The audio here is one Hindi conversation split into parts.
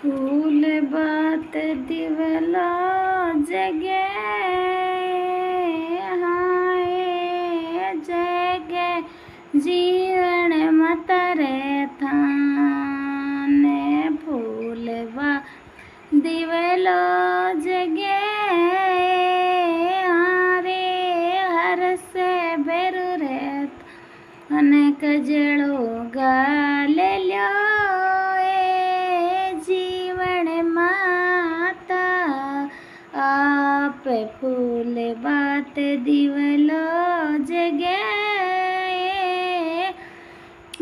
फूल बात दिवला जगे हाय जगे जीवन मतरे थाने फूल बात दिवलो जगे हारे हर से बेरु रेत अनेक जड़ो गाले ल्यो आप फूल बात दिवलो जगे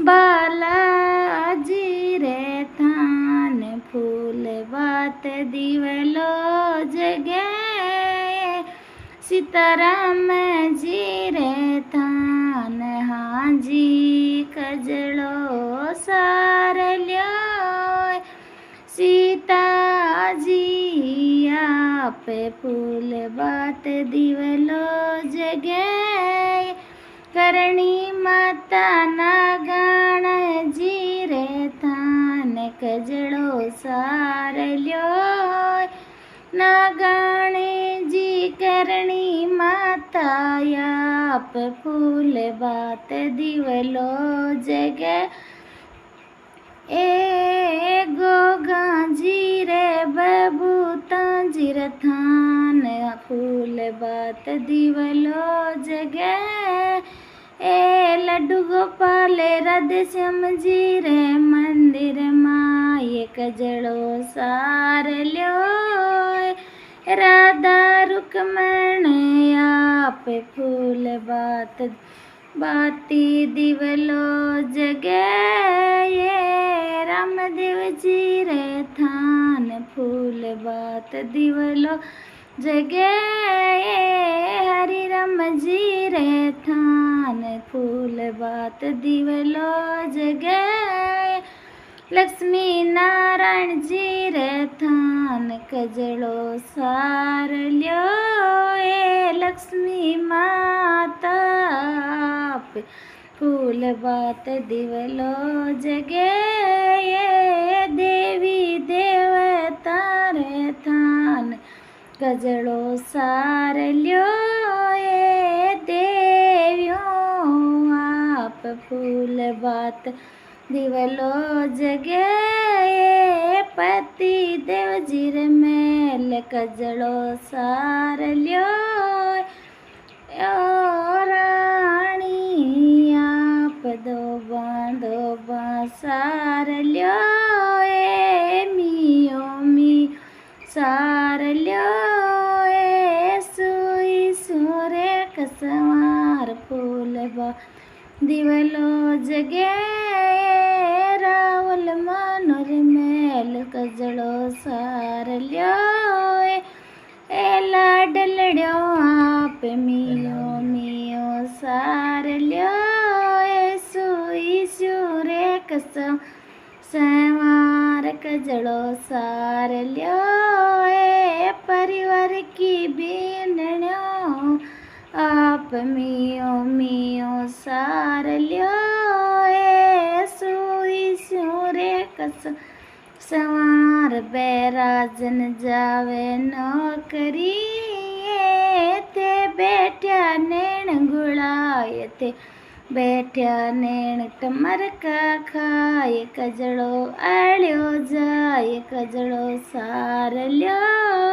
बालाजी रे थान फूल बात दिवलो जगे सीताराम जी रे थान हाजी कजड़ो सार ल्यो सीता जी आप फूल बात दिवलो जगे करणी माता नागाण जी रे थान कजड़ो सार ल्यो नागाणे जी करणी माता आप फूल बात दिवलो जगे ए गोगा जी रे बबूता जी रे थान फूल बात दिवलो जगे ए लड्डू गोपाल राधे श्याम जी रे मंदिर माए कजड़ो सार ल्यो राधा रुक्मण आप फूल बात बाती दिवलो जगे ये रामदेव जी रे थान फूल बात दिवलो जगे ये हरि राम जी रे थान फूल बात दिवलो जगे लक्ष्मी नारायण जी रे थान कजड़ो सार ल्यो ए लक्ष्मी माता फूल बात दिवलो जगे ये देवी देवता रे थान कजड़ो सार ल्यो ये देवियों आप फूल बात दिवलो जगे पति देव जीर मेल कजड़ो सार ल्यो राणी आप दो सार ल्यो मियो मी सार ल्यो सुई सूर्य कसवार फूल बा दिवलो जगे रावल मनोर मेल कजड़ो सार ल्यो ए लाडलड़ो आप मियो मियो सार ल्यो सुई सूर्य कसम सवार कजड़ो सार ल्यो परिवार की बीनड़ो आप मियो मियो सार ल्यो सुई सूर्य कसम सवार बैराजन जावे नौकरी ते बैठ्या नैण गुड़ाए थे बैठ्या नैण टमर का खाए कजड़ो आड़्यो जाए कजड़ो सार ल्यो